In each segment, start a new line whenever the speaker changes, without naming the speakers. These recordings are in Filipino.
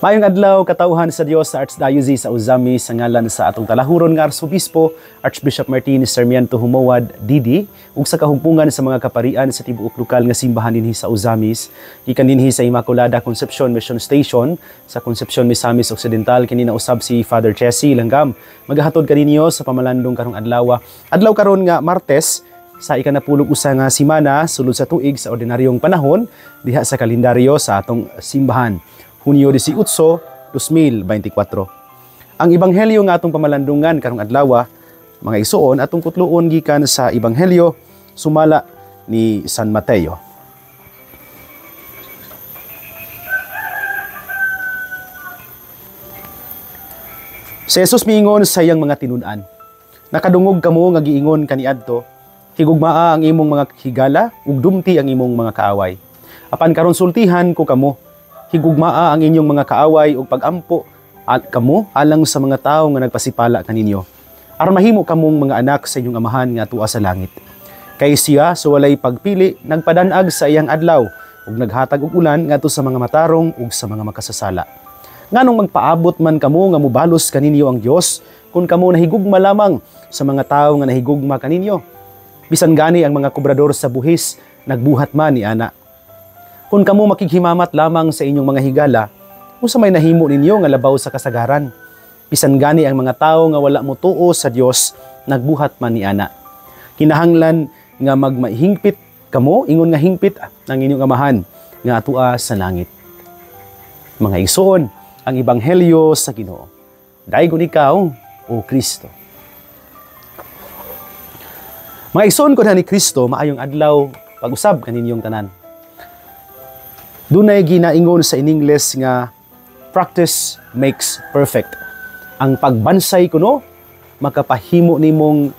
Maayong adlaw katauhan sa Dios sa Archdiocese sa Uzami sa ngalan sa atong talahuron nga Arsobispo Archbishop Martin Sarmiento Humawad Didi ug sa kahugpungan sa mga kaparian sa tibuok lokal nga simbahan dinhi sa Uzamis gikan dinhi sa Immaculada Concepcion Mission Station sa Concepcion Misamis Occidental kini na usab si Father Chessy Langgam magahatod kaninyo sa pamalandong karong adlaw karon nga Martes sa ikanapulog usa nga semana sulod sa tuig sa ordinaryong panahon diha sa kalendaryo sa atong simbahan. Hunyo 18, 2024. Ang ebanghelyo nga atong pamalandungan karong adlaw, mga igsoon atong kutluon gikan sa ebanghelyo sumala ni San Mateo. Si Jesus miingon sa iyang mga tinun-an, nakadungog kamo nga giingon kaniadto, higugmaa ang imong mga higala ug dumti ang imong mga kaaway. Apan karon sultihan ko kamo, higugmaa ang inyong mga kaaway ug pagampo at kamo alang sa mga tawo nga nagpasipala kaninyo. Aron mahimo kamong mga anak sa inyong amahan nga tuwa sa langit. Kay siya sa walay pagpili nagpadanag sa iyang adlaw ug naghatag og ulan ngadto sa mga matarong ug sa mga makasasala. Nganong magpaabot man kamo nga mobalos kaninyo ang Dios kun kamo nahigugma lamang sa mga tawo nga nahigugma kaninyo. Bisan gani ang mga kobrador sa buhis nagbuhat man ni ana. Kung kamo makighimamat lamang sa inyong mga higala, unsa may nahimo ninyo nga labaw sa kasagaran? Bisan gani ang mga tawo nga wala motuo sa Dios, nagbuhat man ni ana. Kinahanglan nga magmahingpit kamo, ingon nga hingpit ang inyong amahan nga atua sa langit. Mga igsoon, ang ebanghelyo sa Ginoo. Daygon ikaw, o Kristo. Mga igsoon ko na ni Kristo, maayong adlaw pag-usab kaninyong tanan. Dunay ginaingon sa in English nga practice makes perfect. Ang pagbansay kuno makapahimo nimong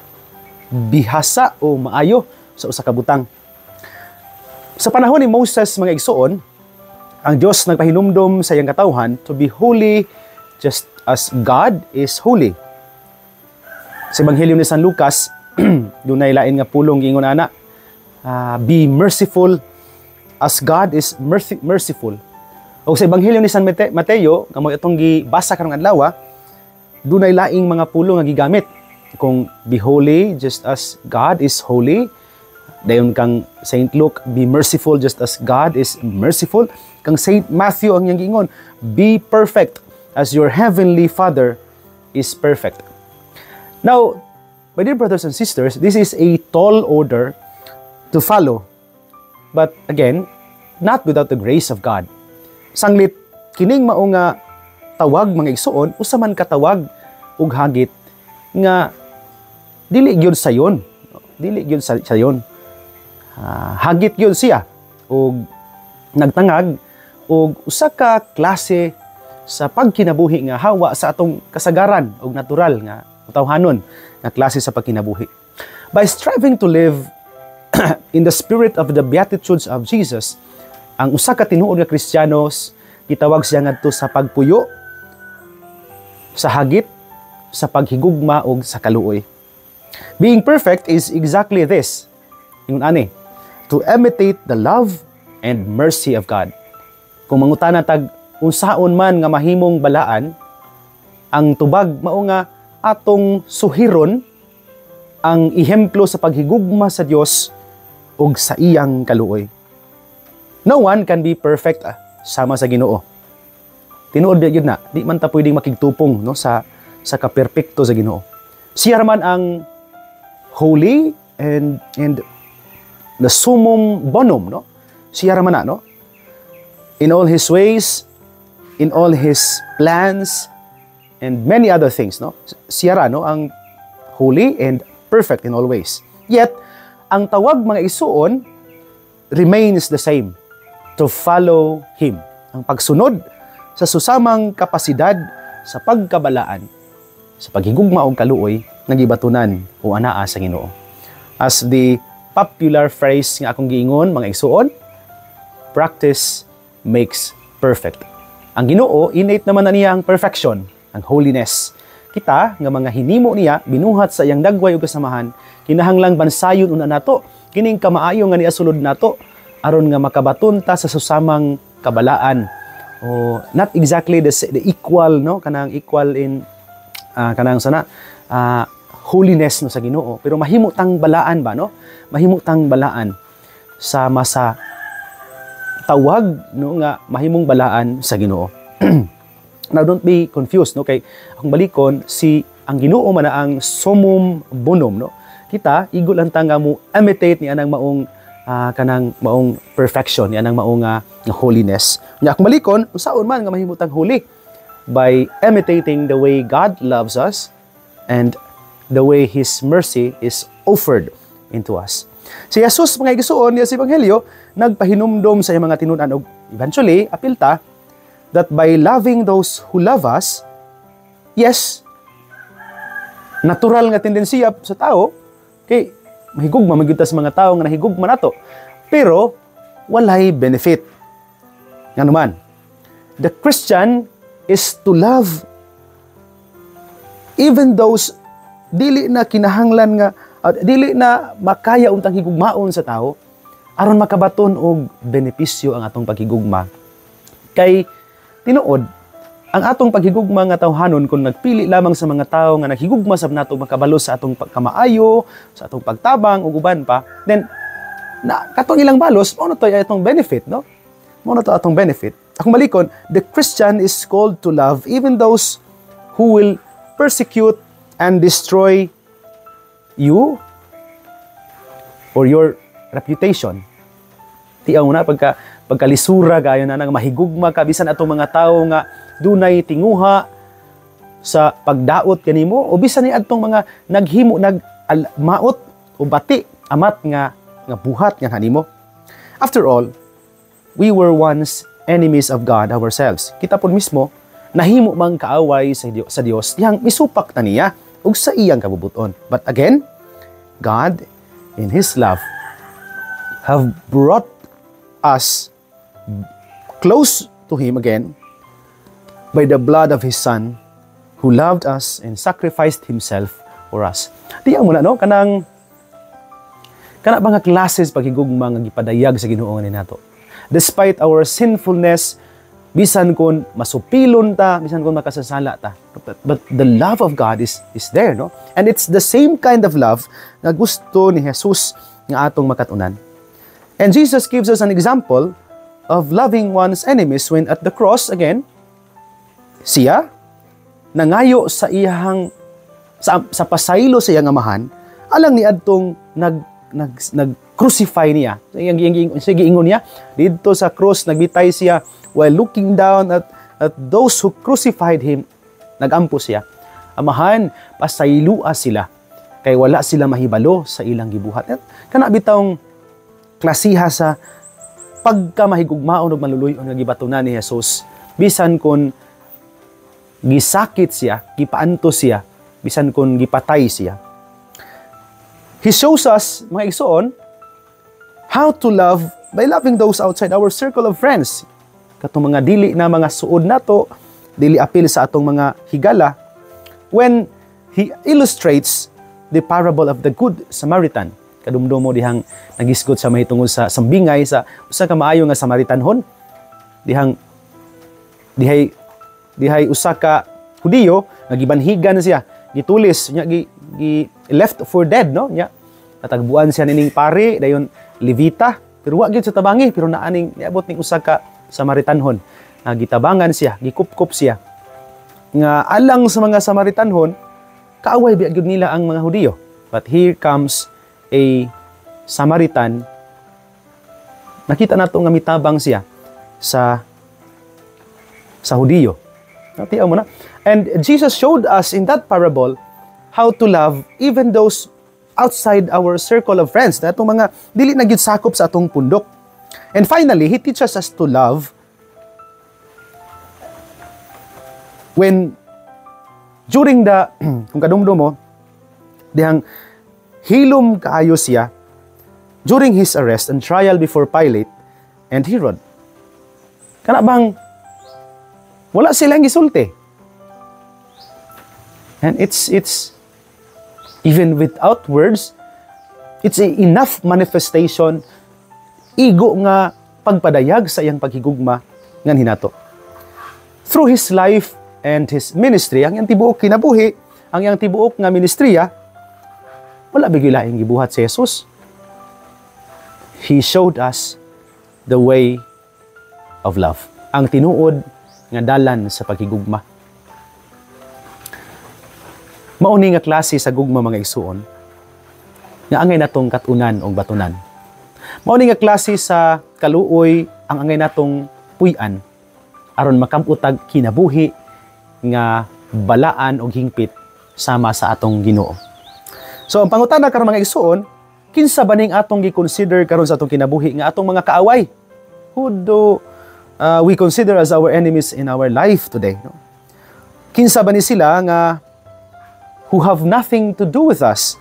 bihasa o maayo sa usa ka butang. Sa panahon ni Moses mga igsoon, ang Dios nagpahinumdom sa iyang katawhan to be holy just as God is holy. Sa Ebanghelyo ni San Lucas, dunay lain nga pulong giingon ana, be merciful as God is merciful. O sa Ebanghelyo ni San Mateo, nga mo itong gibasa karong adlaw, dunay laing mga pulong nga gigamit. Kung be holy just as God is holy. Dayon kang Saint Luke, be merciful just as God is merciful. Kang Saint Matthew ang iyang giingon, be perfect as your heavenly Father is perfect. Now, my dear brothers and sisters, this is a tall order to follow. But again, not without the grace of God. Sanglit, kining mao nga tawag mga igsoon, usa man katawag ug hagit nga dili gyud sayon. Dili gyud sayon. Hagit gyud siya ug nagtangag og usa ka klase sa pagkinabuhi nga hawa sa atong kasagaran ug natural nga tawhanon nga klase sa pagkinabuhi. By striving to live in the spirit of the Beatitudes of Jesus, ang usa ka tinuod nga Kristiyanos gitawag siya ngadto sa pagpuyo, sa hagit, sa paghigugma ug sa kaluoy. Being perfect is exactly this. Ingon ani, to imitate the love and mercy of God. Kung mangutana tag unsaon man nga mahimong balaan, ang tubag mao nga atong suhiron ang ihemplo sa paghigugma sa Dios ug sa iyang kaluoy. No one can be perfect sama sa Ginoo. Tinuod gyud na, di man ta pwedeng makigtupong no sa kaperpekto sa Ginoo. Siya man ang holy and the summum bonum, no? Siya man no? In all his ways, in all his plans and many other things, no? Siya no ang holy and perfect in all ways. Yet ang tawag mga isuon remains the same, to follow Him. Ang pagsunod sa susamang kapasidad sa pagkabalaan, sa paghigugma o kaluoy, nagibatunan o anaa sa Ginoo. As the popular phrase nga akong giingon, mga isuon, practice makes perfect. Ang Ginoo, innate naman na niya ang perfection, ang holiness. Kita, nga mga hinimo niya, binuhat sa iyang dagway o kasamahan, kinahanglang bansayon una nato, kining kamaayo nga niasulod nato, aron nga makabaton ta sa susamang kabalaan o not exactly the equal, no, kanang equal in kanang sana holiness no sa Ginoo, pero mahimo tang balaan ba, no, mahimo tang balaan sama sa tawag, no, nga mahimong balaan sa Ginoo. Now don't be confused, no, kay akong balikon ang Ginoo man na ang summum bonum, no, kita igol lang nga mo imitate ni anang maong kanang maong perfection, ni anang maong holiness. Nya akong balikon usaon man nga mahimutang holy by imitating the way God loves us and the way His mercy is offered into us. Si Jesus mga igsuon niya sa Ebanghelyo nagpahinumdom sa iyang mga tinun-an og eventually apilta that by loving those who love us, yes, natural nga tendensiya sa tao kay mahigugma magyud sa mga tao nga nahigugma nato, pero walay benefit. Ngano man, the Christian is to love even those dili na kinahanglan nga dili na makaya untang higugmaon sa tao aron makabaton og benepisyo ang atong paghigugma. Kay tinuod ang atong paghigugma nga tawhanon kung nagpili lamang sa mga tao nga naghigugma sab nato makabalo sa atong pagkamaayo, sa atong pagtabang ug uban pa, then katong ilang balos mao na to atong benefit, no? Mao na to atong benefit. Akong balikon, the Christian is called to love even those who will persecute and destroy you or your reputation. Tiaw na pagkalisura gayon na nang mahigugma ka bisan atong mga tao nga dunay tinguha sa pagdaot kanimo o bisan ni adtong mga naghimo maot o bati amat nga buhat nga kanimo. After all, we were once enemies of God ourselves. Kita pud mismo nahimo mang kaaway sa Dios dihang misupak ta niya ug sa iyang kabubuton. But again, God in His love have brought us close to Him again by the blood of His Son who loved us and sacrificed Himself for us. Diyan mo na, no? Kana mga classes paghigugma nga gipadayag sa Ginoo ni nato. Despite our sinfulness, bisan kun masupilon ta, bisan kun makasasala ta. But the love of God is there, no? And it's the same kind of love nga gusto ni Jesus nga atong makatunan. And Jesus gives us an example of loving one's enemies when at the cross, again, siya nangayo sa iyang sa pasaylo sa iyang amahan, alang ni adtong nag-crucify niya. Sige ingon niya, dito sa cross nagbitay siya while looking down at those who crucified him, nagampo siya. Amahan, pasaylua sila kay wala sila mahibalo sa ilang gibuhat. At kana bitawng klasiha sa pagkamahigugmaon ug maluluyon nga gibatunan ni Jesus, bisan kun gisakit siya, gipaanto siya, bisan kun gipatay siya. He shows us, mga igsoon, how to love by loving those outside our circle of friends. Katong mga dili na mga suod nato, dili apil sa atong mga higala, when He illustrates the parable of the Good Samaritan. Kadumdum mo dihang nagisgot sa mahitungod sa sambingay sa usa ka maayo nga Samaritanhon. Dihay usa ka Hudiyo nga gibanhigan siya, gitulis nya gi left for dead, no, nya natagbuan siya nining pare dayon Levita, pero wa gyud sa tabangi, pero naaning niabot ning usa ka Samaritanhon nga gitabangan siya, gikupkop siya nga alang sa mga Samaritanhon kaaway biag gyud nila ang mga Hudiyo. But here comes a Samaritan, nakita nato nga mitabang siya sa Hudiyo. Natiyaw mo na. And Jesus showed us in that parable how to love even those outside our circle of friends, na itong mga dili na gyud sakop sa atong pundok. And finally, He teaches us to love when during the kung kadumdum mo dihang hilom kaayo siya during his arrest and trial before Pilate and Herod. Kana bang wala silang gisulti. And it's even without words, it's enough manifestation igo nga pagpadayag sa iyang paghigugma ngan hinato. through His life and His ministry, ang iyang tibuok kinabuhi, ang iyang tibuok nga ministriya, wala bigla ang gibuhat si Jesus. He showed us the way of love. Ang tinuod nga dalan sa paghigugma. Mauni nga klase sa gugma mga igsuon, nga angay natong katunan o batunan. Mauni nga klase sa kaluoy ang angay natong puy-an aron makamutag kinabuhi nga balaan o hingpit sama sa atong Ginoo. So ang pangutana karon mga igsuon, kinsa ba ning atong gi-consider karon sa atong kinabuhi nga atong mga kaaway? Who do we consider as our enemies in our life today? No? Kinsa ba ni sila nga who have nothing to do with us?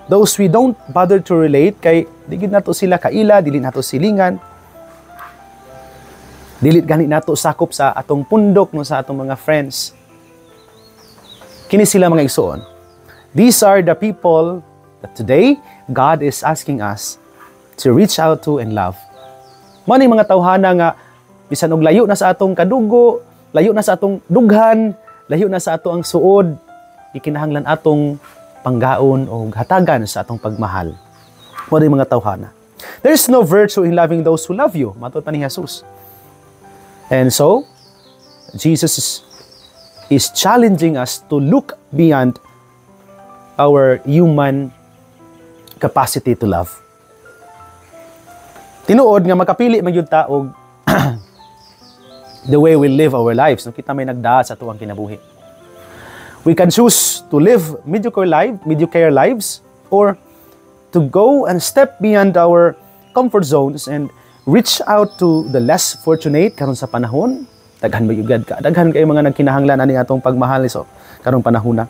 Those we don't bother to relate kay di gid nato sila kaila, dili nato silingan. Dili gani nato sakop sa atong pundok no sa atong mga friends. Kini sila mga igsuon. These are the people that today God is asking us to reach out to and love. Mao mga tawhana nga bisan og layo na sa atong kadugo, layo na sa atong dughan, layo na sa ato ang suod, ikinahanglan atong panggaon o hatagan sa atong pagmahal. Mao mga tawhana. There is no virtue in loving those who love you, matud pa ni Jesus. And so, Jesus is challenging us to look beyond our human capacity to love. Tinuod nga makapili magyud ta og the way we live our lives. No, kita may nagdaa sa tuwang kinabuhi. We can choose to live mediocre lives or to go and step beyond our comfort zones and reach out to the less fortunate karon sa panahon. Daghan magyugad ka. Daghan kay mga nagkinahanglan ani atong pagmahal so karong panahon na.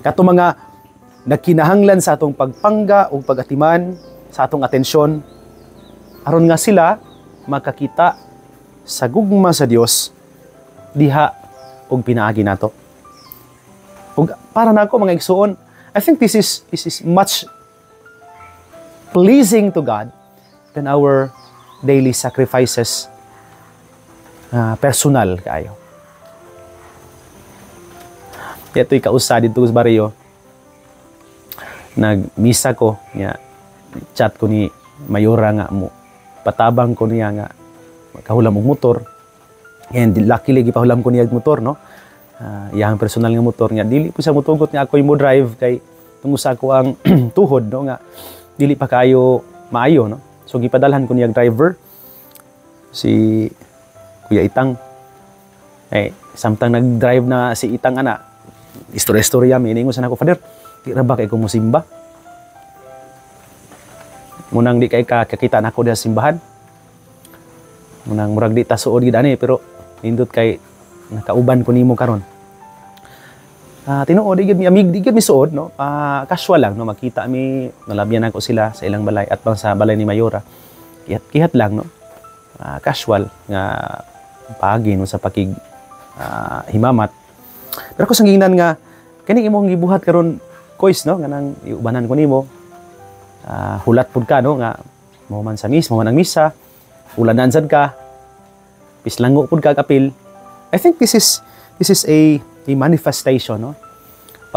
Kato mga nagkinahanglan sa atong pagpangga o pagatiman sa atong atensyon aron nga sila makakita sa gugma sa Dios diha og pinaagi nato. Og para nako mga igsuon, I think this is much pleasing to God than our daily sacrifices personal kaayo. Ito'y kausa dito sa baryo. Nagmisa ko nga chat ko ni Mayora nga mo patabang ko niya nga kahulam og motor and luckily gipahulam ko niya og motor no iyang personal nga motor nga dili po siya motugot nga ako mo drive kay tungusa ko ang tuhod no nga dili pa kayo maayo no so gipadalhan ko niya driver si Kuya Itang samtang nag-drive na si Itang ana istorya mi ningon sa nako father di ra ba kay ko mosimba? Munang di kay kakita nako sa simbahan. Munang murag di ta suod gid ani pero nindot kay nakauban ko nimo karon. Tinuod di gid mi suod no. Casual lang no makita mi nalabyan ako sila sa ilang balay at bang sa balay ni Mayora. Kihat lang no. Casual nga paagi no sa pakig himamat. Pero ko sangginan nga kani imong gibuhat karon kois no ganang iubanan ko nimo hulat pud ka no nga mao man sa mao man ang misa ulanan sad ka pislango pud ka kapil. I think this is a manifestation no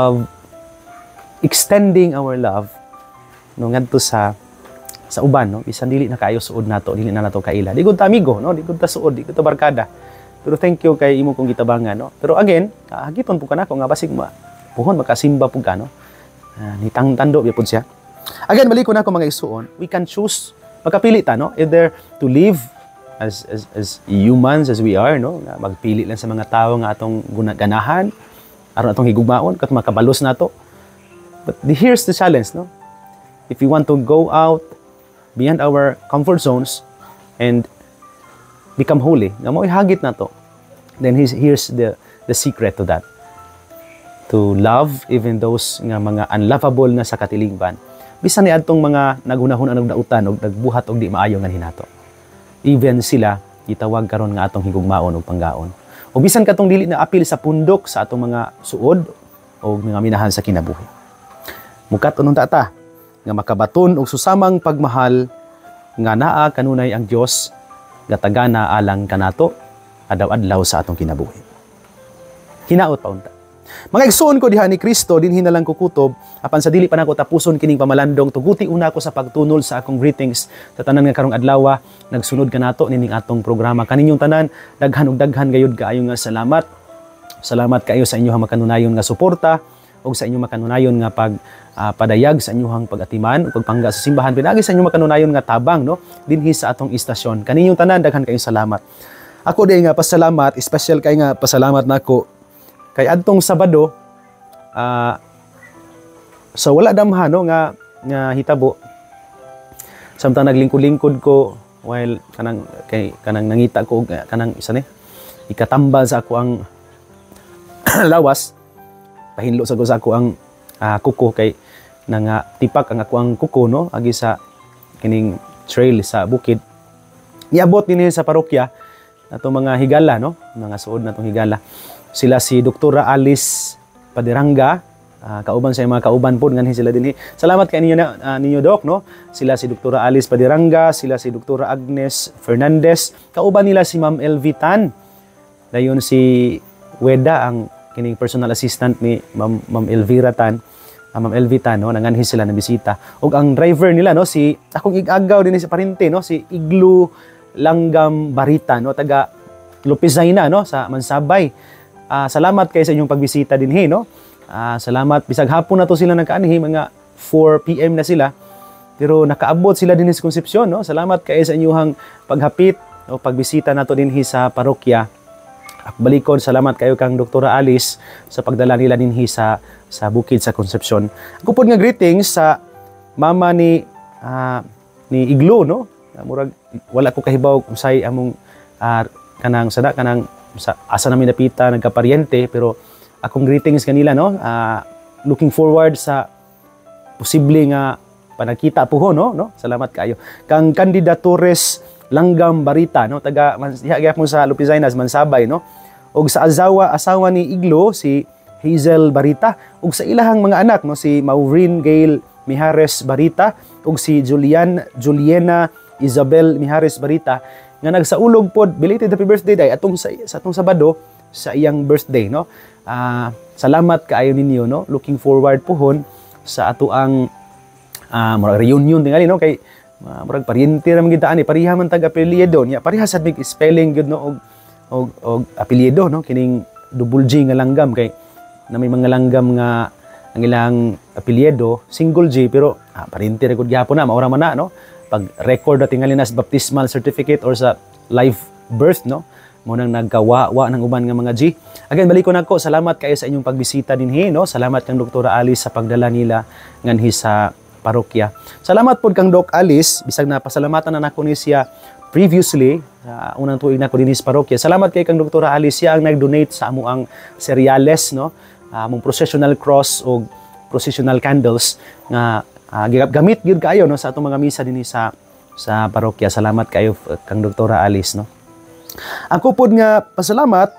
of extending our love no ngadto sa uban no bisan dili na kayo suod nato dili na nato kaila di gud ta amigo no di gud ta suod di gud ta barkada pero thank you kay imo kong gitabangan no pero again hagiton pud kanako nga basig puhon makasimba pud ka no nitang-tando pud siya. Again, balik ko na ako mga igsuon, we can choose, magkapili ta, no? Either to live as humans as we are, no? Magpili lang sa mga tao nga atong ganahan, aron atong higugmaon, kat makabalos nato. But here's the challenge, no? If we want to go out beyond our comfort zones and become holy, nga mo ihagit nato, then here's the secret to that. To love even those nga mga unlovable na sa katilingban. Bisan ni adtong mga naghunahon ang nagdautan og nagbuhat og di maayo nga hinato. Even sila gitawag karon nga atong higugmaon og panggaon. O bisan katong dili na apil sa pundok sa atong mga suod o mga minahan sa kinabuhi. Mukat unong tata nga makabaton og susamang pagmahal nga naa kanunay ang Dios gatagana alang kanato adlaw-adlaw sa atong kinabuhi. hinaot pa unta. Mga igsoon ko diha ni Kristo dinhi na lang kukutob apan sa dili pa nako tapuson kining pamalandong tuguti una ko sa pagtunol sa akong greetings sa tanan nga karong adlaw nagsunod kanato nining atong programa kaninyong tanan daghan ug daghan gayud kaayo nga salamat. Salamat kayo sa inyong makanunayon nga suporta ug sa inyong makanunayon nga padayag sa inyong pag-atiman ug pagpangga sa simbahan pinagi sa inyong makanunayon nga tabang no dinhi sa atong istasyon. Kaninyong tanan daghan kayong salamat. Ako di nga pasalamat, special kay nga pasalamat nako kay adtong Sabado so wala damha no nga hitabo samtang naglingkod-lingkod ko while kanang nangita ko kanang isa ni ikatambal sa ako ang lawas pahinlo sa ako ang kuko kay tipak ang ako ang kuko no agi sa kining trail sa bukid niabot dinhi sa parokya ato mga higala no mga suod natong higala sila si Doktora Alice Padiranga kauban sa mga kauban pod nganhi sila dinhi salamat kay ninyo Doc no sila si Doktora Alice Padiranga sila si Doktora Agnes Fernandez kauban nila si Ma'am Elvitan dayon si Weda ang kining personal assistant ni Ma'am Elvira Tan Ma'am Elvitan no nanganhi sila na bisita ug ang driver nila no si akong igagaw dinhi sa parente no si Iglu Langgam Barita no taga Lupizayna no sa Mansabay. Salamat kayo sa inyong pagbisita dinhi no. Salamat bisag hapon na to sila nagkaanhi mga 4 PM na sila. Pero nakaabot sila dinhi sa Concepcion no. Salamat kayo sa inyong paghapit o pagbisita nato dinhi sa parokya. Balikod salamat kayo kang Doktora Alice sa pagdala nila dinhi sa bukid sa Concepcion. Ako pod nga greetings sa mama ni Iglo no. Murag wala ko kahibaw kung say among kanang asa namin napita nagkaparyente pero akong greetings kanila no looking forward sa posible nga panagkita po no salamat kayo kang kandidatores Langgam Barita no taga gyapon sa Lupizaynas Mansabay no ug sa asawa ni Iglo si Hazel Barita ug sa ilahang mga anak no si Maureen Gail Mijares Barita ug si Juliana Isabel Mijares Barita nga nagsaulog pod belated happy birthday day sa atong Sabado sa iyang birthday no. Salamat kaayo ninyo no. Looking forward pohon sa ato ang murag reunion tingali no kay murag paryente ra man gid ani pareha man tag apelyido nya pareha sad big spelling gyud no og apelyido no kining double G nga langgam kay na may mga langgam nga ang ilang apelyido single G pero paryente ra gud gyapon na maura man na no pag-record na tingali na sa baptismal certificate or sa live birth, no? Munang nagkawa-wa ng uban nga mga G. Again, balik ko na ko. Salamat kayo sa inyong pagbisita dinhi, no? Salamat kang Doktora Alice sa pagdala nila nganhi sa parokya. Salamat pod kang Doc Alice, bisag na pasalamatan na nako ni siya previously, unang tuig na ko dinhi sa parokya. Salamat kay kang Doktora Alice, siya ang nag-donate sa amo ang cereales, no? Among processional cross o processional candles nga gamit gyud kayo no sa atong mga misa dinhi sa parokya. Salamat kayo kang Doktora Alice no. Ako pod nga pasalamat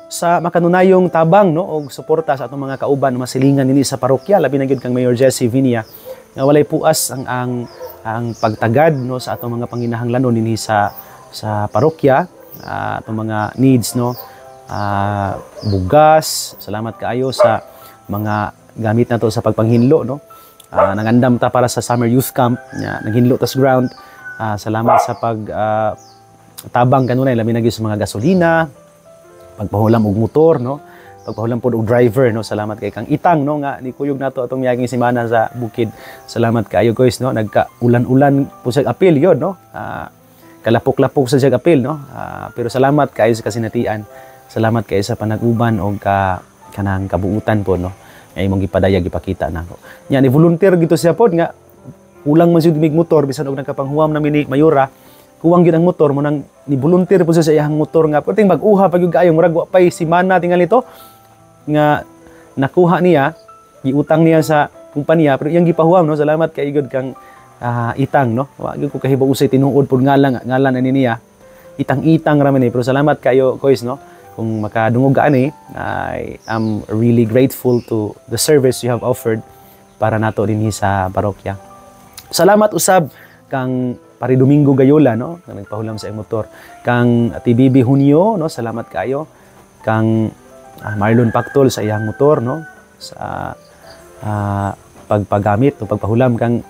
sa makanunayong tabang no og suporta sa atong mga kauban masilingan dinhi sa parokya labi na gyud kang Mayor Jesse Vinia nga walay puas ang pagtagad no sa atong mga panginahanglanon dinhi sa parokya atong mga needs no bugas. Salamat kaayo sa mga gamit nato sa pagpanghinlo no. Nangandam ta para sa summer youth camp naghinlo tas ground. Salamat sa tabang kanunay labi na gyud sa mga gasolina pagpahulam og motor no pagpahulam pod og driver no. Salamat kay kang Itang no nga nikuyog nato atong miyaging semana sa bukid. Salamat kaayo guys no nagka-ulan-ulan po sa apil yun no kalapok-lapok sa jag apil no pero salamat kaayo sa kasinatian. Salamat kaayo sa panag-uban og kanang kabuutan po no ay mong gipadayag ipakita nako. Nya ni volunteer gito siya pod nga ulang man jud mig motor bisan og nagkapanghuwam na ni Mayura. Kuwang gyud ang motor mo nang ni volunteer po siya sa iyang motor nga perting mag-uha pag gyud kaayo murag wa pay semana tingali to nga nakuha niya giutang niya sa kumpanya pero iyang gipahuwam no. Salamat kay gyud kang Itang no. Wa gyud ko kahibaw usay tinuod pod ngalan ani niya. Itang ra man ni pero salamat kayo guys no. Kung makadungog ka ani, I am really grateful to the service you have offered para nato dinhi sa parokya. Salamat usab kang Pari Domingo Gayola no, nga nagpahulam sa motor. Kang TBB Hunyo no, salamat kayo. Kang Marlon Pactol sa iyang motor, no, sa pagpagamit o pagpahulam kang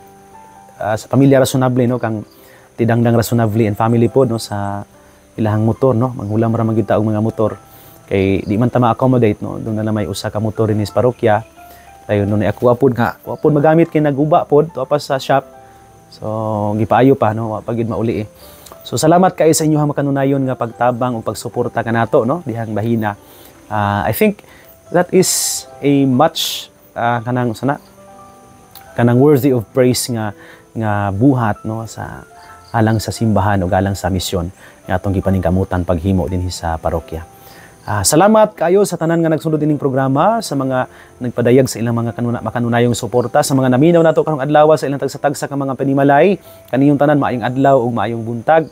sa pamilya Rasonable, no, kang Tidangdang Rasonable and family po, no, sa ilahang motor, no, manghulam ra man gyud ta og mga motor kay di man ta ma-accommodate, no, doon na lang may usa ka motor rin sa parokya. Tayo nun ako apod nga, apod magamit kay naguba pod to pa sa shop. So gipaayo pa, no, wa pa gyud mauli eh. So salamat kay sa inyohang makanunayon nga pagtabang o pagsuporta kanato, no, dihang bahina. I think that is a much kanang worthy of praise nga buhat, no, sa alang sa simbahan o galang sa misyon nga atong gipaningkamutan paghimo dinhi sa parokya. Salamat kayo sa tanan nga nagsunod ining programa, sa mga nagpadayag sa ilang mga makanunayong suporta, sa mga naminaw nato karong adlaw sa ilang tagsa-tagsa ka mga panimalay, kaniyong tanan maayong adlaw ug maayong buntag.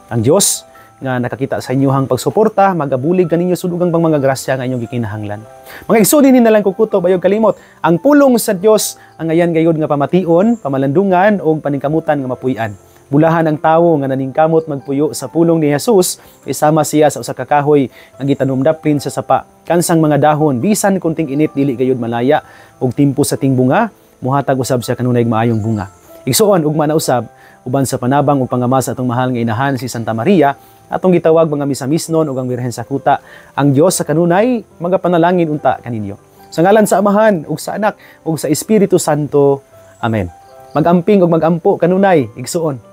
Ang Dios nga nakakita sa inyohang pagsuporta, magabulig kaninyo sudugang pang mga grasya nga inyong gikinahanglan. Mga igsoon din nalang kukuto bayog kalimot, ang pulong sa Dios ang ayan gayud nga pamation, pamalandungan ug paningkamutan nga mapuy-an. Bulahan ang tawo nga naningkamot magpuyo sa pulong ni Jesus, isama siya sa usa ka kahoy nga gitanumdaplin sa sapa. Kansang mga dahon bisan kunting init dili gayud malaya ug timpo sa tingbunga, muhatag usab siya kanunay maayong bunga. Igsuon ug manausab uban sa panabang ug pangamas atong mahal nga inahan si Santa Maria, atong gitawag mga misamisnon ug ang Birhen sa Kuta, ang Dios sa kanunay magapanalangin unta kaninyo. Sa ngalan sa Amahan ug sa Anak ug sa Espiritu Santo. Amen. Magamping ug magampo kanunay igsuon.